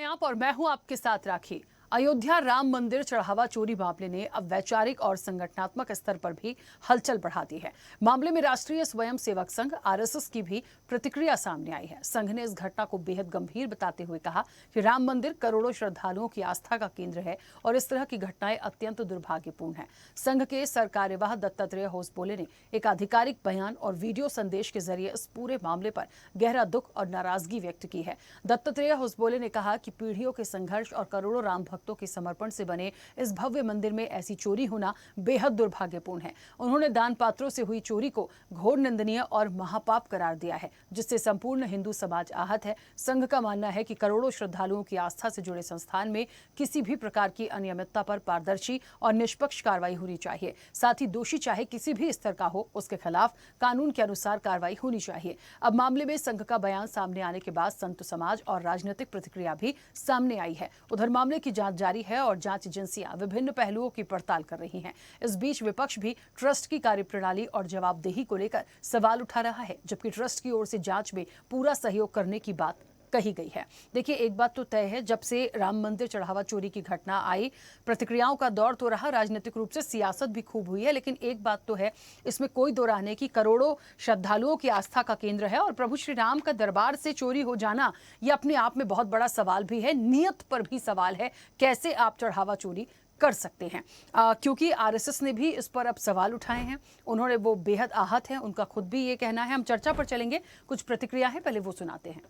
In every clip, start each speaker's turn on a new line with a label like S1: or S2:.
S1: आप और मैं हूं आपके साथ राखी। अयोध्या राम मंदिर चढ़ावा चोरी मामले ने अब वैचारिक और संगठनात्मक स्तर पर भी हलचल बढ़ा दी है। मामले में राष्ट्रीय स्वयंसेवक संघ आरएसएस की भी प्रतिक्रिया सामने आई है। संघ ने इस घटना को बेहद गंभीर बताते हुए कहा कि राम मंदिर करोड़ों श्रद्धालुओं की आस्था का केंद्र है और इस तरह की घटनाएं अत्यंत दुर्भाग्यपूर्ण है। संघ के सरकार्यवाह दत्तात्रेय होसबोले ने एक आधिकारिक बयान और वीडियो संदेश के जरिए इस पूरे मामले पर गहरा दुख और नाराजगी व्यक्त की है। दत्तात्रेय होसबोले ने कहा कि पीढ़ियों के संघर्ष और करोड़ों राम भक्तों के समर्पण से बने इस भव्य मंदिर में ऐसी चोरी होना बेहद दुर्भाग्यपूर्ण है। उन्होंने दान पात्रों से हुई चोरी को घोर निंदनीय और महापाप करार दिया है, जिससे संपूर्ण हिंदू समाज आहत है। संघ का मानना है कि करोड़ों श्रद्धालुओं की आस्था से जुड़े संस्थान में किसी भी प्रकार की अनियमितता पर पारदर्शी और निष्पक्ष कार्रवाई होनी चाहिए। साथ ही दोषी चाहे किसी भी स्तर का हो, उसके खिलाफ कानून के अनुसार कार्रवाई होनी चाहिए। अब मामले में संघ का बयान सामने आने के बाद संत समाज और राजनीतिक प्रतिक्रिया भी सामने आई है। उधर मामले की जांच जारी है और जांच एजेंसियां विभिन्न पहलुओं की पड़ताल कर रही हैं। इस बीच विपक्ष भी ट्रस्ट की कार्यप्रणाली और जवाबदेही को लेकर सवाल उठा रहा है, जबकि ट्रस्ट की ओर से जांच में पूरा सहयोग करने की बात कही गई है। देखिए, एक बात तो तय है, जब से राम मंदिर चढ़ावा चोरी की घटना आई, प्रतिक्रियाओं का दौर तो रहा, राजनीतिक रूप से सियासत भी खूब हुई है, लेकिन एक बात तो है, इसमें कोई दो राह नहीं कि करोड़ों श्रद्धालुओं की आस्था का केंद्र है और प्रभु श्री राम का दरबार से चोरी हो जाना यह अपने आप में बहुत बड़ा सवाल भी है। नियत पर भी सवाल है, कैसे आप चढ़ावा चोरी कर सकते हैं, क्योंकि आरएसएस ने भी इस पर अब सवाल उठाए हैं। उन्होंने वो बेहद आहत हैं, उनका खुद भी ये कहना है। हम चर्चा पर चलेंगे, कुछ प्रतिक्रिया है, पहले वो सुनाते हैं।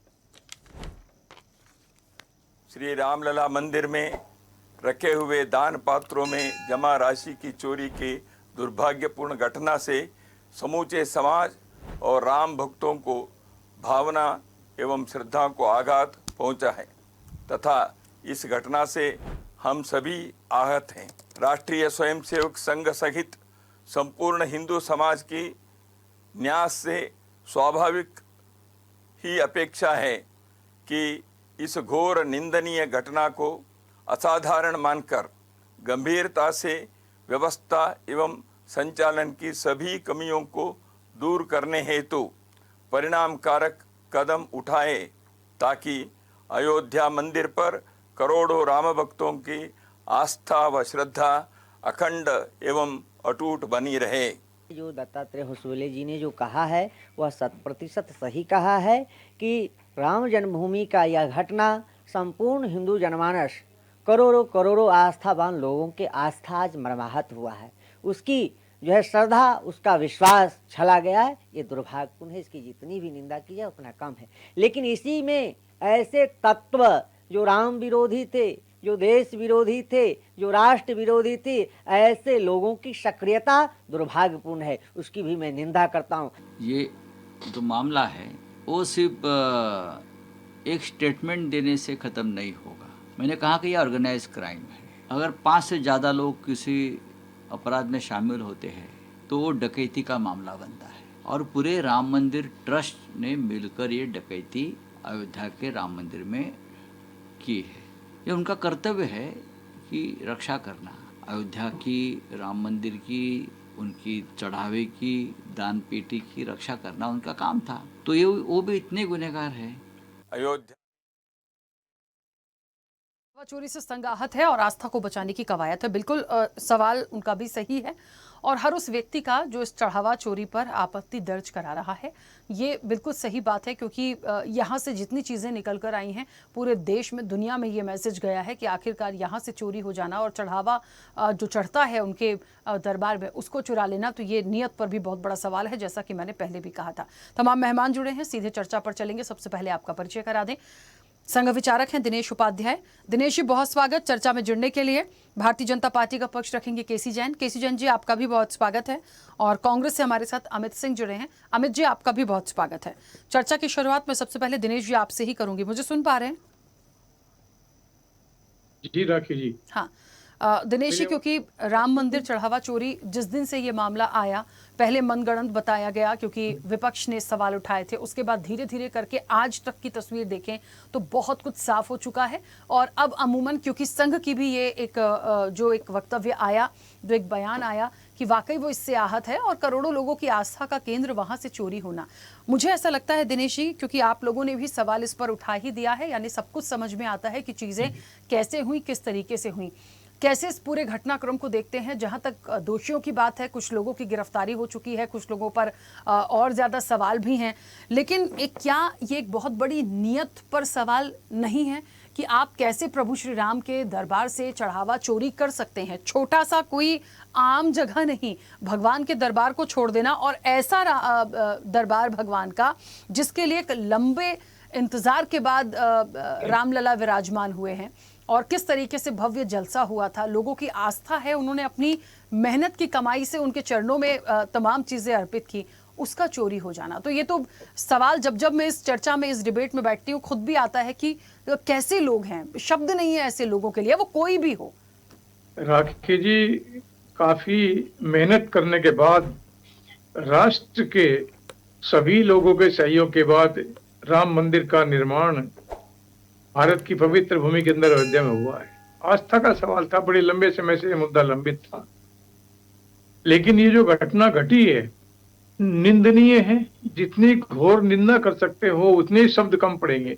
S2: श्री रामलला मंदिर में रखे हुए दान पात्रों में जमा राशि की चोरी की दुर्भाग्यपूर्ण घटना से समूचे समाज और राम भक्तों को भावना एवं श्रद्धा को आघात पहुंचा है तथा इस घटना से हम सभी आहत हैं। राष्ट्रीय स्वयंसेवक संघ सहित संपूर्ण हिंदू समाज की न्यास से स्वाभाविक ही अपेक्षा है कि इस घोर निंदनीय घटना को असाधारण मानकर गंभीरता से व्यवस्था एवं संचालन की सभी कमियों को दूर करने हेतु परिणामकारक कदम उठाए ताकि अयोध्या मंदिर पर करोड़ों राम भक्तों की आस्था व श्रद्धा अखंड एवं अटूट बनी रहे।
S3: जो दत्तात्रेय होसबोले जी ने जो कहा है वह 100% सही कहा है कि राम जन्मभूमि का यह घटना संपूर्ण हिंदू जनमानस करोड़ों आस्थावान लोगों के आस्था आज मर्माहत हुआ है। उसकी जो है श्रद्धा, उसका विश्वास छला गया है। ये दुर्भाग्यपूर्ण है, इसकी जितनी भी निंदा की जाए उतना कम है। लेकिन इसी में ऐसे तत्व जो राम विरोधी थे, जो देश विरोधी थे, जो राष्ट्र विरोधी थे, ऐसे लोगों की सक्रियता दुर्भाग्यपूर्ण है, उसकी भी मैं निंदा करता हूँ।
S4: ये जो मामला है वो सिर्फ एक स्टेटमेंट देने से ख़त्म नहीं होगा। मैंने कहा कि यह ऑर्गेनाइज क्राइम है। अगर 5 से ज़्यादा लोग किसी अपराध में शामिल होते हैं तो वो डकैती का मामला बनता है और पूरे राम मंदिर ट्रस्ट ने मिलकर ये डकैती अयोध्या के राम मंदिर में की है। ये उनका कर्तव्य है कि रक्षा करना, अयोध्या की राम मंदिर की, उनकी चढ़ावे की, दान पेटी की रक्षा करना उनका काम था। तो ये वो भी इतने गुनहगार है।
S2: अयोध्या
S1: चोरी से संघ आहत है और आस्था को बचाने की कवायद है। बिल्कुल सवाल उनका भी सही है और हर उस व्यक्ति का जो इस चढ़ावा चोरी पर आपत्ति दर्ज करा रहा है, ये बिल्कुल सही बात है, क्योंकि यहाँ से जितनी चीज़ें निकल कर आई हैं, पूरे देश में, दुनिया में ये मैसेज गया है कि आखिरकार यहाँ से चोरी हो जाना और चढ़ावा जो चढ़ता है उनके दरबार में, उसको चुरा लेना, तो ये नियत पर भी बहुत बड़ा सवाल है, जैसा कि मैंने पहले भी कहा था। तमाम मेहमान जुड़े हैं, सीधे चर्चा पर चलेंगे। सबसे पहले आपका परिचय करा दें। संघ विचारक हैं दिनेश उपाध्याय। दिनेश जी, बहुत स्वागत चर्चा में जुड़ने के लिए। भारतीय जनता पार्टी का पक्ष रखेंगे केसी जैन। केसी जैन जी, आपका भी बहुत स्वागत है। और कांग्रेस से हमारे साथ अमित सिंह जुड़े हैं। अमित जी, आपका भी बहुत स्वागत है। चर्चा की शुरुआत में सबसे पहले दिनेश जी आपसे ही करूंगी। मुझे सुन पा रहे हैं?
S5: जी राखी जी।
S1: हाँ दिनेश जी, क्योंकि राम मंदिर चढ़ावा चोरी जिस दिन से ये मामला आया, पहले मनगढ़ंत बताया गया क्योंकि विपक्ष ने सवाल उठाए थे, उसके बाद धीरे धीरे करके आज तक की तस्वीर देखें तो बहुत कुछ साफ हो चुका है। और अब अमूमन क्योंकि संघ की भी ये एक जो एक वक्तव्य आया, जो एक बयान आया कि वाकई वो इससे आहत है और करोड़ों लोगों की आस्था का केंद्र वहां से चोरी होना। मुझे ऐसा लगता है दिनेश जी, क्योंकि आप लोगों ने भी सवाल इस पर उठा ही दिया है, यानी सब कुछ समझ में आता है कि चीजें कैसे हुई, किस तरीके से हुई। कैसे इस पूरे घटनाक्रम को देखते हैं? जहां तक दोषियों की बात है, कुछ लोगों की गिरफ्तारी हो चुकी है, कुछ लोगों पर और ज्यादा सवाल भी हैं, लेकिन क्या ये एक बहुत बड़ी नियत पर सवाल नहीं है कि आप कैसे प्रभु श्री राम के दरबार से चढ़ावा चोरी कर सकते हैं? छोटा सा कोई आम जगह नहीं, भगवान के दरबार को छोड़ देना, और ऐसा दरबार भगवान का जिसके लिए एक लंबे इंतजार के बाद रामलला विराजमान हुए हैं, और किस तरीके से भव्य जलसा हुआ था, लोगों की आस्था है, उन्होंने अपनी मेहनत की कमाई से उनके चरणों में तमाम चीजें अर्पित की, उसका चोरी हो जाना। तो ये तो सवाल जब जब मैं इस चर्चा में, इस डिबेट में बैठती हूँ, खुद भी आता है कि कैसे लोग हैं, शब्द नहीं है ऐसे लोगों के लिए, वो कोई भी हो।
S5: राखी जी, काफी मेहनत करने के बाद, राष्ट्र के सभी लोगों के सहयोग के बाद राम मंदिर का निर्माण भारत की पवित्र भूमि के अंदर अयोध्या में हुआ है। आस्था का सवाल था, बड़े लंबे समय से यह मुद्दा लंबित था, लेकिन ये जो घटना घटी है निंदनीय है। जितनी घोर निंदा कर सकते हो उतने ही शब्द कम पड़ेंगे।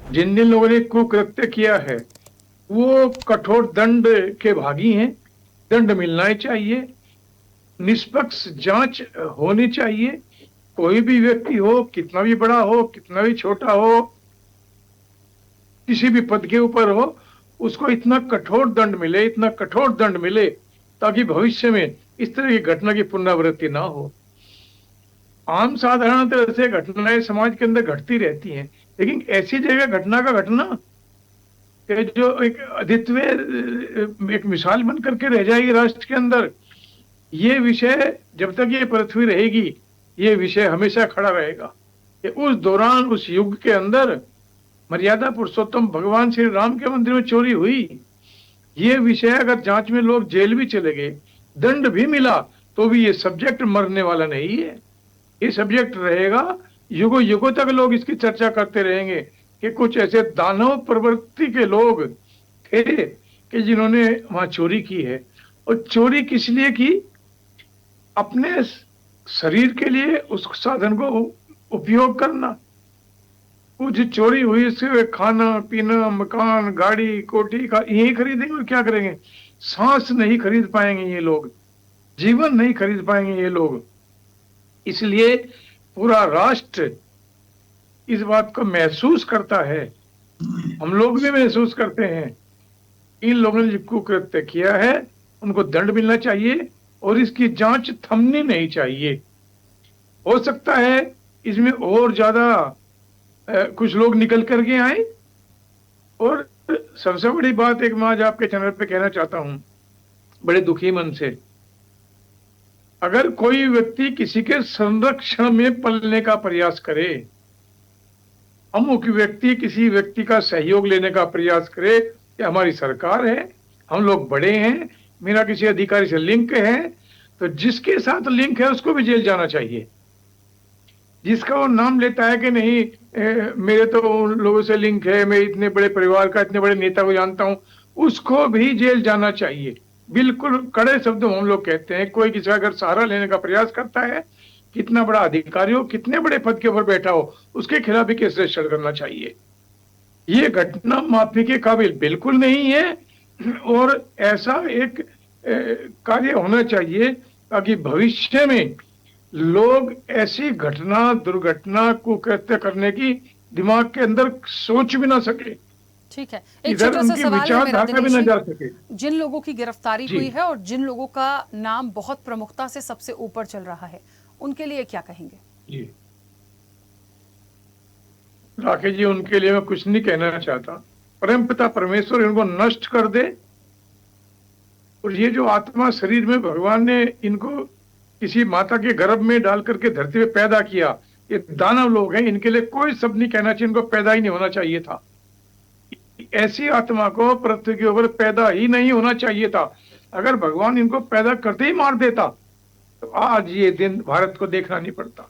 S5: जिन जिन लोगों ने कुकृत्य किया है वो कठोर दंड के भागी हैं, दंड मिलना ही चाहिए, निष्पक्ष जांच होनी चाहिए। कोई भी व्यक्ति हो, कितना भी बड़ा हो, कितना भी छोटा हो, किसी भी पद के ऊपर हो, उसको इतना कठोर दंड मिले, इतना कठोर दंड मिले ताकि भविष्य में इस तरह की घटना की पुनरावृत्ति ना हो। आम साधारण तरह से घटनाएं समाज के अंदर घटती रहती हैं, लेकिन ऐसी जगह घटना का घटना जो एक अद्वितीय एक मिसाल बन करके रह जाएगी राष्ट्र के अंदर, ये विषय जब तक ये पृथ्वी रहेगी, ये विषय हमेशा खड़ा रहेगा कि उस दौरान, उस युग के अंदर मर्यादा पुरुषोत्तम भगवान श्री राम के मंदिर में चोरी हुई। ये विषय अगर जांच में लोग जेल भी चले गए, दंड भी मिला, तो भी ये सब्जेक्ट मरने वाला नहीं है। ये सब्जेक्ट रहेगा, युगों युगों तक लोग इसकी चर्चा करते रहेंगे कि कुछ ऐसे दानव प्रवृत्ति के लोग थे कि जिन्होंने वहां चोरी की है। और चोरी किस लिए की? अपने शरीर के लिए उस साधन को उपयोग करना। वो जो चोरी हुई इससे खाना पीना, मकान, गाड़ी, कोठी का यही खरीदेंगे और क्या करेंगे? सांस नहीं खरीद पाएंगे ये लोग, जीवन नहीं खरीद पाएंगे ये लोग। इसलिए पूरा राष्ट्र इस बात को महसूस करता है, हम लोग भी महसूस करते हैं, इन लोगों ने जो कुकृत्य किया है उनको दंड मिलना चाहिए और इसकी जांच थमनी नहीं चाहिए। हो सकता है इसमें और ज्यादा कुछ लोग निकल करके आए। और सबसे बड़ी बात एक मैं आज आपके चैनल पे कहना चाहता हूं, बड़े दुखी मन से, अगर कोई व्यक्ति किसी के संरक्षण में पलने का प्रयास करे, अमुक व्यक्ति किसी व्यक्ति का सहयोग लेने का प्रयास करे कि हमारी सरकार है, हम लोग बड़े हैं, मेरा किसी अधिकारी से लिंक है, तो जिसके साथ लिंक है उसको भी जेल जाना चाहिए। जिसका वो नाम लेता है कि नहीं मेरे तो उन लोगों से लिंक है, मैं इतने बड़े परिवार का, इतने बड़े नेता को जानता हूं, उसको भी जेल जाना चाहिए। बिल्कुल कड़े शब्दों में हम लोग कहते हैं, कोई किसी का अगर सहारा लेने का प्रयास करता है, कितना बड़ा अधिकारी हो, कितने बड़े पद के ऊपर बैठा हो, उसके खिलाफ भी केस रजिस्टर करना चाहिए। ये घटना माफी के काबिल बिल्कुल नहीं है और ऐसा एक कार्य होना चाहिए ताकि भविष्य में लोग ऐसी घटना, दुर्घटना को कृत्य करने की दिमाग के अंदर सोच भी ना सके।
S1: ठीक है, एक छोटा सा सवाल है मेरा
S5: भी ना जा सके।
S1: जिन लोगों की गिरफ्तारी हुई है और जिन लोगों का नाम बहुत प्रमुखता से सबसे ऊपर चल रहा है, उनके लिए क्या कहेंगे?
S5: जी राकेश जी, उनके लिए मैं कुछ नहीं कहना चाहता। परमपिता परमेश्वर इनको नष्ट कर दे, और ये जो आत्मा शरीर में भगवान ने इनको किसी माता के गर्भ में डाल करके धरती पे पैदा किया, ये दानव लोग हैं, इनके लिए कोई शब्द नहीं कहना चाहिए, इनको पैदा ही नहीं होना चाहिए था। ऐसी आत्मा को पृथ्वी के ऊपर पैदा ही नहीं होना चाहिए था। अगर भगवान इनको पैदा करते ही मार देता तो आज ये दिन भारत को देखना नहीं पड़ता।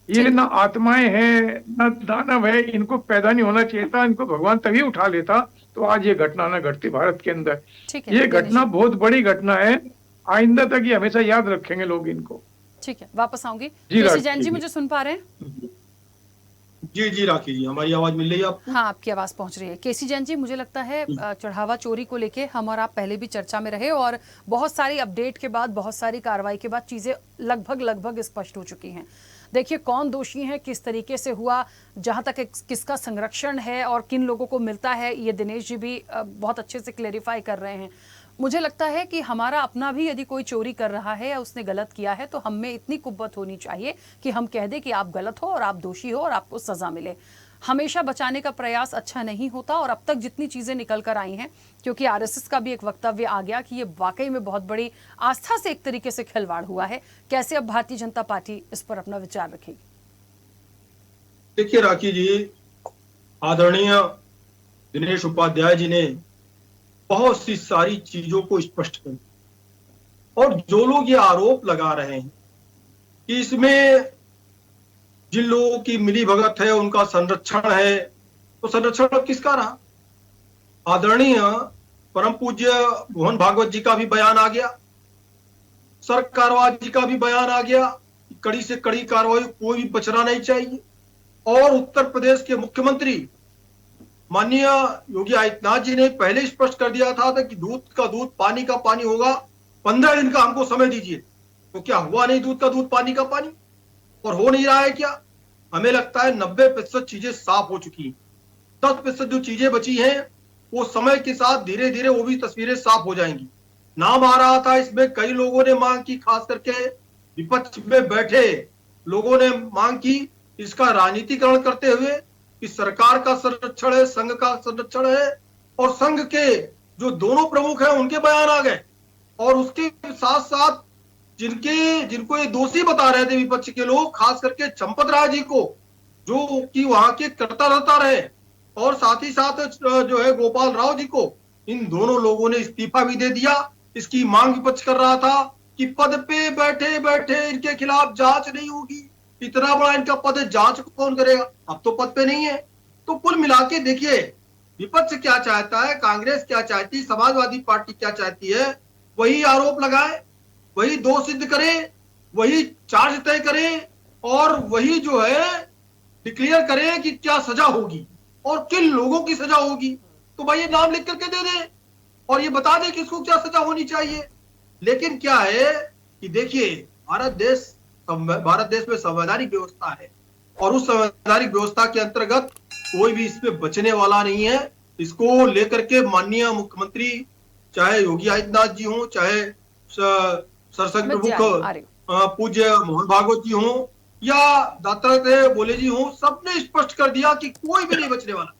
S5: ये ना आत्माएं हैं ना दानव है, इनको पैदा नहीं होना चाहिए था, इनको भगवान तभी उठा लेता तो आज ये घटना ना घटती भारत के अंदर। ये घटना बहुत बड़ी घटना है। आइंदा तक ये हमेशा याद रखेंगे लोग इनको।
S1: ठीक है, वापस आऊंगी।
S5: जी,
S1: केसी
S5: राखी
S1: जैन जी,
S5: जी।
S1: मुझे सुन पा रहे हैं?
S6: जी जी राखी जी, हमारी आवाज मिल रही है आपको?
S1: हाँ, आपकी आवाज पहुंच रही है। केसी जैन जी, मुझे लगता है चढ़ावा चोरी को लेके हम और आप पहले भी चर्चा में रहे और बहुत सारी अपडेट के बाद, बहुत सारी कार्रवाई के बाद चीजें लगभग स्पष्ट हो चुकी हैं। देखिए, कौन दोषी है, किस तरीके से हुआ, जहां तक किसका संरक्षण है और किन लोगों को मिलता है, ये दिनेश जी भी बहुत अच्छे से क्लेरिफाई कर रहे हैं। मुझे लगता है कि हमारा अपना भी यदि कोई चोरी कर रहा है या उसने गलत किया है तो हम में इतनी कुव्वत होनी चाहिए कि हम कह दें कि आप गलत हो और आप दोषी हो और आपको सजा मिले। हमेशा बचाने का प्रयास अच्छा नहीं होता और अब तक जितनी चीजें निकल कर आई हैं, क्योंकि आरएसएस का भी एक वक्तव्य आ गया कि ये वाकई में बहुत बड़ी आस्था से एक तरीके से खिलवाड़ हुआ है। कैसे अब भारतीय जनता पार्टी इस पर अपना विचार रखेगी?
S6: देखिए राखी जी, आदरणीय दिनेश उपाध्याय जी ने बहुत सी सारी चीजों को स्पष्ट कर दिया। और जो लोग ये आरोप लगा रहे हैं कि इसमें जिन लोगों की मिली भगत है उनका संरक्षण है, तो संरक्षण अब किसका रहा? आदरणीय परम पूज्य मोहन भागवत जी का भी बयान आ गया, सरकारवाद जी का भी बयान आ गया, कड़ी से कड़ी कार्रवाई, कोई भी बचना नहीं चाहिए। और उत्तर प्रदेश के मुख्यमंत्री माननीय योगी आदित्यनाथ जी ने पहले स्पष्ट कर दिया था कि दूध का दूध, पानी का पानी होगा, 15 दिन का हमको समय दीजिए। तो क्या हुआ नहीं दूध का दूध, पानी का पानी? और हो नहीं रहा है क्या? हमें लगता है 90% चीजें साफ हो चुकी हैं। 10% जो चीजें बची हैं वो समय के साथ धीरे धीरे वो भी तस्वीरें साफ हो जाएंगी। नाम आ रहा था इसमें, कई लोगों ने मांग की, खास करके विपक्ष में बैठे लोगों ने मांग की इसका राजनीतिकरण करते हुए कि सरकार का संरक्षण है, संघ का संरक्षण है, और संघ के जो दोनों प्रमुख हैं उनके बयान आ गए। और उसके साथ साथ जिनको ये दोषी बता रहे थे विपक्ष के लोग, खास करके चंपत राय जी को, जो कि वहां के करता रहता रहे, और साथ ही साथ जो है गोपाल राव जी को, इन दोनों लोगों ने इस्तीफा भी दे दिया। इसकी मांग विपक्ष कर रहा था कि पद पे बैठे बैठे इनके खिलाफ जांच नहीं होगी, इतना बड़ा इनका पद है, जांच कौन करेगा? अब तो पद पे नहीं है। तो कुल मिला के देखिए, विपक्ष क्या चाहता है, कांग्रेस क्या चाहती है, समाजवादी पार्टी क्या चाहती है, वही आरोप लगाए, वही दोष सिद्ध करे, वही चार्ज तय करे, और वही जो है डिक्लेयर करे कि क्या सजा होगी और किन लोगों की सजा होगी। तो भाई ये नाम लिख करके दे दे और ये बता दे कि इसको क्या सजा होनी चाहिए। लेकिन क्या है कि देखिए, भारत देश में संवैधानिक व्यवस्था है और उस संवैधानिक व्यवस्था के अंतर्गत कोई भी इसमें बचने वाला नहीं है। इसको लेकर के माननीय मुख्यमंत्री, चाहे योगी आदित्यनाथ जी हो, चाहे सरसंघ प्रमुख पूज्य मोहन भागवत जी हो, या दत्तात्रेय बोले जी हो, सबने स्पष्ट कर दिया कि कोई भी नहीं बचने वाला।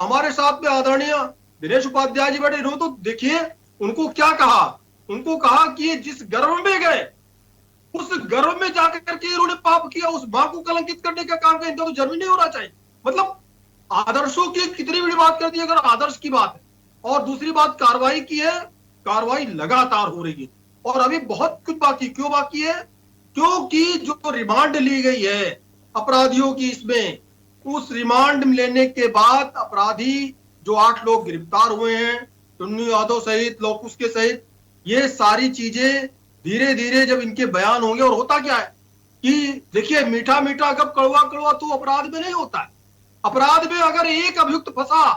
S6: हमारे साथ में आदरणीय दिनेश उपाध्याय जी बैठे, इन्होंने तो देखिए उनको क्या कहा, उनको कहा कि जिस गर्भ में गए उस गर्भ में जाकर करके इन्होंने पाप किया, उस मां को कलंकित करने का काम किया, इनका तो जन्म नहीं होना चाहिए। मतलब आदर्शों की कितनी बड़ी बात कर दी अगर आदर्श की बात है। और दूसरी बात, कार्रवाई की है, कार्रवाई लगातार हो रही है और अभी बहुत कुछ बाकी। क्यों बाकी है? क्योंकि जो रिमांड ली गई है अपराधियों की, इसमें उस रिमांड लेने के बाद अपराधी जो 8 लोग गिरफ्तार हुए हैं, टुन्नू यादव सहित, लोकुश के सहित, ये सारी चीजें धीरे धीरे जब इनके बयान होंगे। और होता क्या है कि देखिए, मीठा मीठा कब कड़वा कड़वा तो अपराध में नहीं होता है। अपराध में अगर एक अभियुक्त फंसा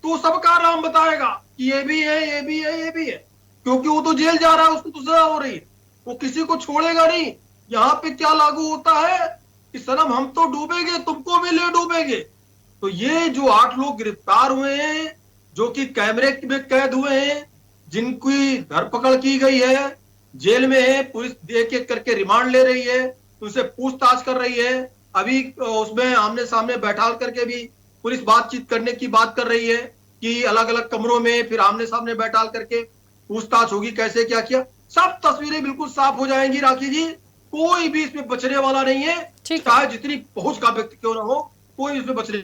S6: तो सबका नाम बताएगा कि ये भी है, ये भी है, ये भी है, क्योंकि वो तो जेल जा रहा है, उसको तो सजा हो रही है, वो किसी को छोड़ेगा नहीं। यहाँ पे क्या लागू होता है कि सनम हम तो डूबेंगे, तुमको भी ले डूबेंगे। तो ये जो 8 लोग गिरफ्तार हुए हैं, जो कि कैमरे में कैद हुए हैं, जिनकी धरपकड़ की गई है, जेल में है, पुलिस एक एक करके रिमांड ले रही है, उनसे पूछताछ कर रही है। अभी उसमें आमने सामने बैठा करके भी पुलिस बातचीत करने की बात कर रही है कि अलग अलग कमरों में फिर आमने सामने बैठा करके पूछताछ होगी, कैसे क्या किया। सब तस्वीरें बिल्कुल साफ हो जाएंगी राखी जी, कोई भी इसमें बचने वाला नहीं है, चाहे जितनी पहुंच का व्यक्ति क्यों ना हो, कोई इसमें बचने।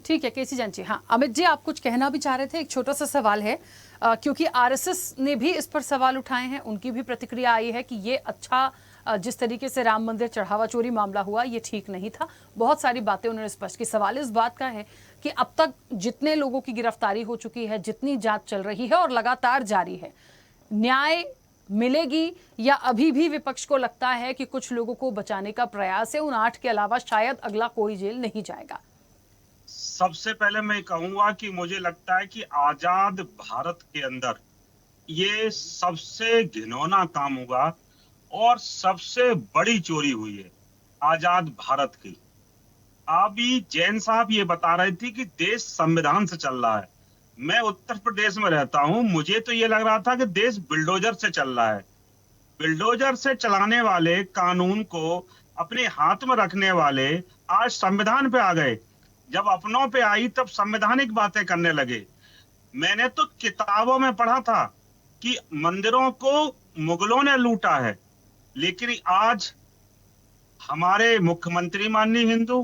S1: ठीक है केसी जैन जी। हाँ अमित जी, आप कुछ कहना भी चाह रहे थे। एक छोटा सा सवाल है, क्योंकि आरएसएस ने भी इस पर सवाल उठाए हैं, उनकी भी प्रतिक्रिया आई है कि ये अच्छा जिस तरीके से राम मंदिर चढ़ावा चोरी मामला हुआ ये ठीक नहीं था। बहुत सारी बातें उन्होंने स्पष्ट की। सवाल इस बात का है कि अब तक जितने लोगों की गिरफ्तारी हो चुकी है, जितनी जांच चल रही है और लगातार जारी है, न्याय मिलेगी, या अभी भी विपक्ष को लगता है कि कुछ लोगों को बचाने का प्रयास है, उन 8 के अलावा शायद अगला कोई जेल नहीं जाएगा?
S7: सबसे पहले मैं कहूंगा कि मुझे लगता है कि आजाद भारत के अंदर ये सबसे घिनौना काम हुआ और सबसे बड़ी चोरी हुई है आजाद भारत की। अभी जैन साहब ये बता रहे थे कि देश संविधान से चल रहा है। मैं उत्तर प्रदेश में रहता हूं, मुझे तो ये लग रहा था कि देश बिल्डोजर से चल रहा है। बिल्डोजर से चलाने वाले, कानून को अपने हाथ में रखने वाले आज संविधान पे आ गए। जब अपनों पे आई तब संवैधानिक बातें करने लगे। मैंने तो किताबों में पढ़ा था कि मंदिरों को मुगलों ने लूटा है, लेकिन आज हमारे मुख्यमंत्री माननीय हिंदू,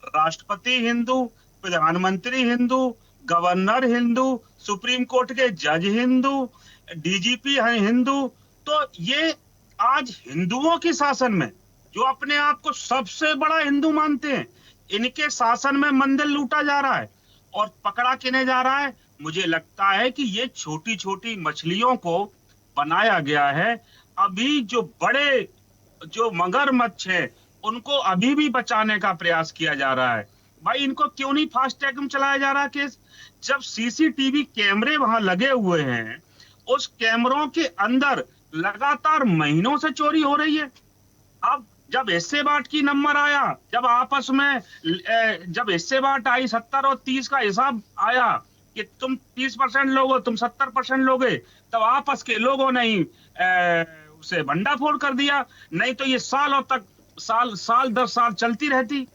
S7: राष्ट्रपति हिंदू, प्रधानमंत्री Hindu, governor Hindu, supreme court के जज हिंदू, डीजीपी हैं हिंदू। तो ये आज हिंदुओं के शासन में, जो अपने आप को सबसे बड़ा हिंदू मानते हैं, इनके शासन में मंदिर लूटा जा रहा है और पकड़ा किने जा रहा है। मुझे लगता है कि ये छोटी छोटी मछलियों को बनाया गया है। अभी जो बड़े, जो मगरमच्छ है, उनको अभी भी बचाने का प्रयास किया जा रहा है। भाई इनको क्यों नहीं फास्ट ट्रैक में चलाया जा रहा केस? जब सीसीटीवी कैमरे वहां लगे हुए हैं, उस कैमरों के अंदर लगातार महीनों से चोरी हो रही है। अब जब हिस्से बांट की नंबर आया, जब आपस में जब हिस्से बांट आई 70 और 30 का हिसाब आया कि तुम 30% लोगे, तुम 70% लोगे, तब आपस के लोगों ने ही उसे भंडाफोड़ कर दिया। नहीं तो ये सालों तक, साल दर साल चलती रहती।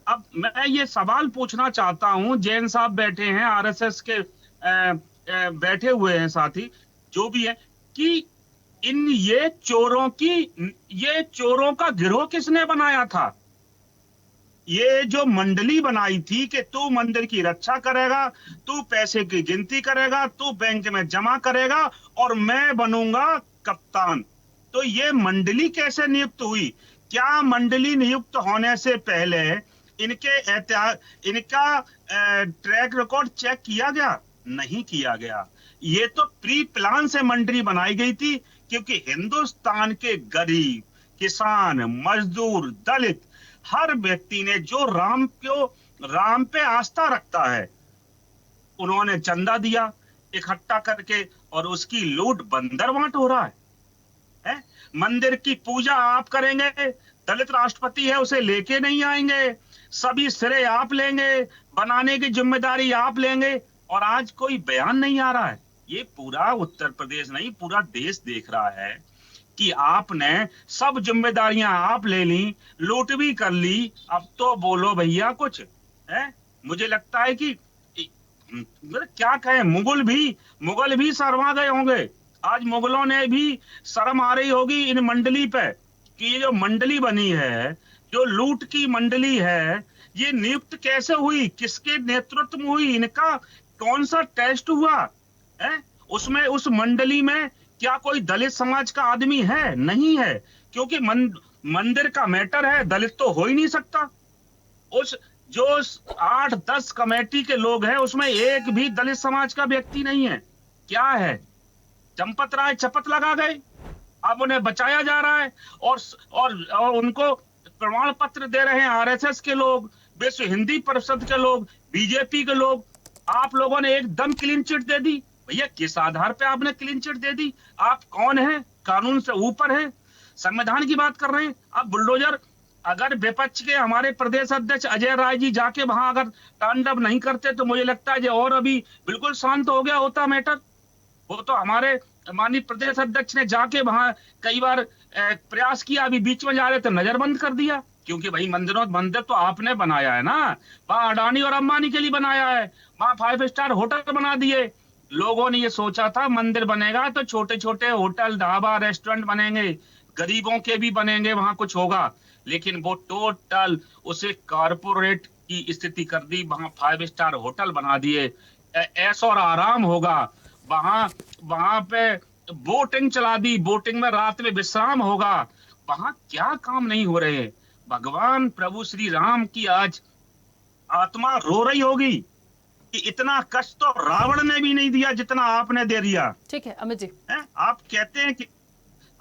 S7: अब मैं ये सवाल पूछना चाहता हूं, जैन साहब बैठे हैं, आरएसएस के बैठे हुए हैं साथी, जो भी है, कि ये चोरों का गिरोह किसने बनाया था? ये जो मंडली बनाई थी कि तू मंदिर की रक्षा करेगा, तू पैसे की गिनती करेगा, तू बैंक में जमा करेगा और मैं बनूंगा कप्तान। तो ये मंडली कैसे नियुक्त हुई? क्या मंडली नियुक्त होने से पहले इनका ट्रैक रिकॉर्ड चेक किया गया? नहीं किया गया। ये तो प्री प्लान से मंडली बनाई गई थी, क्योंकि हिंदुस्तान के गरीब, किसान, मजदूर, दलित, हर व्यक्ति ने जो राम पे आस्था रखता है, उन्होंने चंदा दिया इकट्ठा करके, और उसकी लूट बंदरवांट हो रहा है? मंदिर की पूजा आप करेंगे, दलित राष्ट्रपति है उसे लेके नहीं आएंगे, सभी श्रेय आप लेंगे, बनाने की जिम्मेदारी आप लेंगे, और आज कोई बयान नहीं आ रहा है। ये पूरा उत्तर प्रदेश नहीं, पूरा देश देख रहा है कि आपने सब जिम्मेदारियां आप ले ली, लूट भी कर ली, अब तो बोलो भैया कुछ है। मुझे लगता है कि क्या कहें, मुगल भी शर्मा गए होंगे। आज मुगलों ने भी शर्म आ रही होगी इन मंडली पे, कि ये जो मंडली बनी है, जो लूट की मंडली है, ये नियुक्त कैसे हुई, किसके नेतृत्व में हुई, इनका कौन सा टेस्ट हुआ है? उसमें, उस मंडली में क्या कोई दलित समाज का आदमी है? नहीं है, क्योंकि मंदिर का मैटर है, दलित तो हो ही नहीं सकता। उस जो 8-10 कमेटी के लोग हैं, उसमें एक भी दलित समाज का व्यक्ति नहीं है। क्या है? चंपत राय शपथ लगा गए, अब उन्हें बचाया जा रहा है, और उनको प्रमाण पत्र दे रहे हैं आरएसएस के लोग, विश्व हिंदी परिषद के लोग, बीजेपी के लोग। आप लोगों ने एकदम क्लीन चिट दे दी। भैया किस आधार पे आपने क्लीन चिट दे दी? आप कौन हैं? कानून से ऊपर है, संविधान की बात कर रहे हैं आप। बुलडोजर, अगर विपक्ष के हमारे प्रदेश अध्यक्ष अजय राय जी जाके वहां अगर तांडव नहीं करते, तो मुझे लगता है और अभी बिल्कुल शांत हो गया होता मैटर। वो तो हमारे माननीय प्रदेश अध्यक्ष ने जाके वहां कई बार प्रयास किया, अभी बीच में जा रहे थे नजरबंद कर दिया, क्योंकि भाई मंदिर तो आपने बनाया है ना, वहां अडानी और अंबानी के लिए बनाया है, वहां 5 स्टार होटल बना दिए। लोगों ने ये सोचा था मंदिर बनेगा तो छोटे छोटे होटल, ढाबा, रेस्टोरेंट बनेंगे, गरीबों के भी बनेंगे, वहां कुछ होगा, लेकिन वो टोटल उसे कारपोरेट की स्थिति कर दी। वहां 5 स्टार होटल बना दिए, ऐश और आराम होगा, वहां पे बोटिंग चला दी, बोटिंग में रात में विश्राम होगा। वहां क्या काम नहीं हो रहे? भगवान प्रभु श्री राम की आज आत्मा रो रही होगी कि इतना कष्ट तो रावण ने भी नहीं दिया जितना आपने दे दिया।
S1: ठीक है अमित जी,
S7: आप कहते हैं कि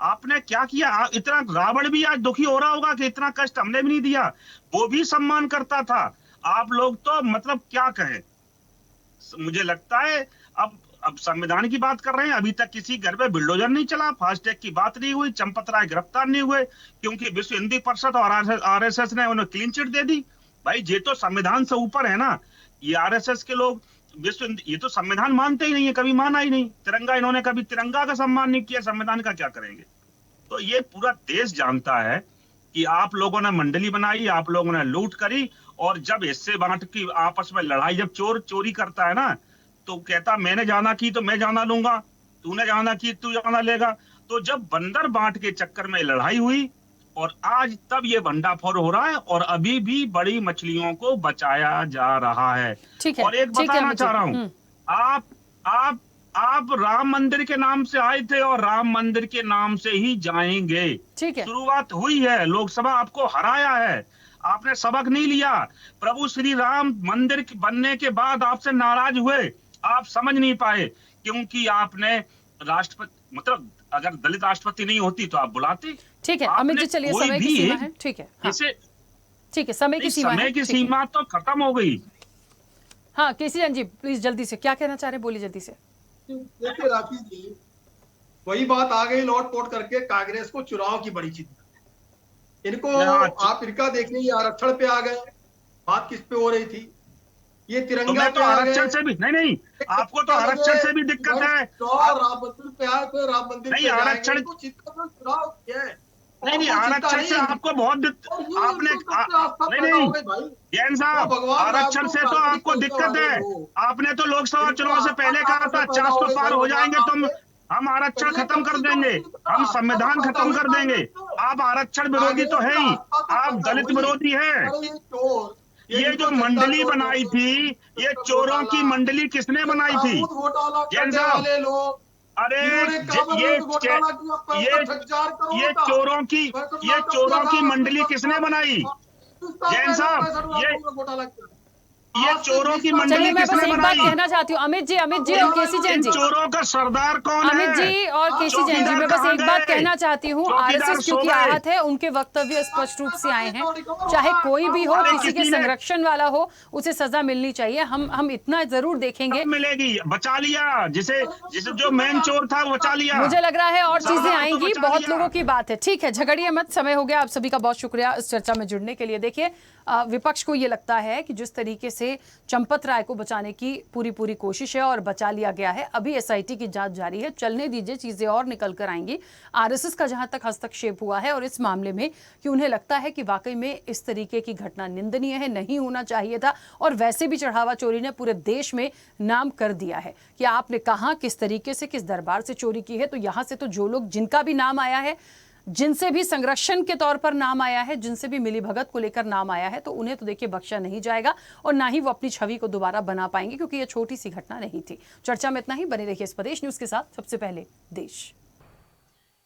S7: आपने क्या किया? इतना रावण भी आज दुखी हो रहा होगा कि इतना कष्ट हमने भी नहीं दिया, वो भी सम्मान करता था। आप लोग तो मतलब क्या कहें, मुझे लगता है अब संविधान की बात कर रहे हैं, अभी तक किसी घर पे बुलडोजर नहीं चला, फास्टैग की बात नहीं हुई, चंपत राय गिरफ्तार नहीं हुए, क्योंकि विश्व हिंदी परिषद और आरएसएस ने उन्हें क्लीन चिट दे दी। भाई ये तो संविधान से ऊपर है ना। ये आरएसएस के लोग ये तो संविधान मानते ही नहीं है, कभी माना ही नहीं। तिरंगा, इन्होंने कभी तिरंगा का सम्मान नहीं किया, संविधान का क्या करेंगे? तो ये पूरा देश जानता है कि आप लोगों ने मंडली बनाई, आप लोगों ने लूट करी, और जब हिस्से बांट की आपस में लड़ाई, जब चोर चोरी करता है ना, तो कहता मैंने जाना की तो मैं जाना लूंगा, तूने जाना की तू जाना लेगा। तो जब बंदर बांट के चक्कर में लड़ाई हुई, और आज तब ये भंडाफोड़ हो रहा है, और अभी भी बड़ी मछलियों को बचाया जा रहा है।
S1: ठीक है,
S7: और एक बताना चाह रहा हूं, आप राम मंदिर के नाम से आए थे और राम मंदिर के नाम से ही जाएंगे।
S1: ठीक है,
S7: शुरुआत हुई है, लोकसभा आपको हराया है, आपने सबक नहीं लिया। प्रभु श्री राम मंदिर बनने के बाद आपसे नाराज हुए, आप समझ नहीं पाए, क्योंकि आपने राष्ट्रपति, मतलब अगर दलित राष्ट्रपति नहीं होती तो आप बुलाते।
S1: ठीक है अमित जी, चलिए समय की सीमा है। ठीक है, हाँ। ठीक है, समय की सीमा है।
S7: समय की सीमा तो खत्म हो गई।
S1: हाँ केसी जैन जी प्लीज जल्दी से, क्या कहना चाह रहे हैं, बोलिए जल्दी से।
S6: देखिए राकेश जी, वही बात आ गई लौट पोट करके, कांग्रेस को चुनाव की बड़ी चिंता, इनको आप इनका देखिए, ये आरक्षण पे आ गए। बात किस पे हो रही थी? ये तिरंगा
S7: तो आरक्षण से भी नहीं, आपको तो आरक्षण से भी दिक्कत है।
S6: राम मंदिर पे आए थे, राम मंदिर
S7: नहीं, आरक्षण
S6: चुनाव है।
S7: नहीं, आरक्षण से आपको बहुत आपने नहीं जैन साहब, आरक्षण से तो आपको दिक्कत है। आपने तो लोकसभा चुनाव से पहले कहा था 400 पार हो जाएंगे तुम, हम आरक्षण खत्म कर देंगे, हम संविधान खत्म कर देंगे। आप आरक्षण विरोधी तो है ही, आप दलित विरोधी हैं। ये जो मंडली बनाई थी, ये चोरों की मंडली किसने बनाई थी? जैन साहब, अरे ये चोरों की मंडली किसने बनाई? जैन साहब, ये चोरों की मंडली किसने बनाई?
S1: कहना चाहती हूँ अमित जी और केसी जैन जी,
S7: चोरों का सरदार कौन है?
S1: अमित जी और केसी जैन जी, मैं बस एक बात कहना चाहती हूँ, आरएसएस क्योंकि आहत है, उनके वक्तव्य स्पष्ट रूप से आए हैं, चाहे कोई भी हो, किसी के संरक्षण वाला हो, उसे सजा मिलनी चाहिए। हम इतना जरूर देखेंगे।
S7: मिलेगी, बचा लिया, जिसे जो मेन चोर था वो बचा लिया।
S1: मुझे लग रहा है और चीजें आएंगी, बहुत लोगों की बात है। ठीक है, झगड़िए मत, समय हो गया। आप सभी का बहुत शुक्रिया इस चर्चा में जुड़ने के लिए। देखिए विपक्ष को ये लगता है कि जिस तरीके से चंपत राय को बचाने की पूरी कोशिश है और बचा लिया गया है, अभी एसआईटी की जांच जारी है, चलने दीजिए, चीजें और निकल कर आएंगी। आरएसएस का जहां तक हस्तक्षेप हुआ है और इस मामले में कि उन्हें लगता है कि वाकई में इस तरीके की घटना निंदनीय है, नहीं होना चाहिए था, और वैसे भी चढ़ावा चोरी ने पूरे देश में नाम कर दिया है कि आपने कहां किस तरीके से किस दरबार से चोरी की है। तो यहां से तो जो लोग जिनका भी नाम आया है, जिनसे भी संरक्षण के तौर पर नाम आया है, जिनसे भी मिलीभगत को लेकर नाम आया है, तो उन्हें तो देखिए बख्शा नहीं जाएगा, और ना ही वो अपनी छवि को दोबारा बना पाएंगे, क्योंकि ये छोटी सी घटना नहीं थी। चर्चा में इतना ही, बने रहिए स्वदेश न्यूज के साथ। सबसे पहले देश।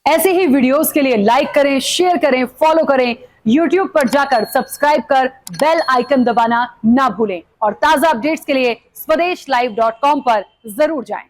S1: ऐसे ही वीडियोस के लिए लाइक करें, शेयर करें, फॉलो करें, YouTube पर जाकर सब्सक्राइब कर बेल आइकन दबाना ना भूलें, और ताजा अपडेट्स के लिए स्वदेशलाइव.com पर जरूर जाएं।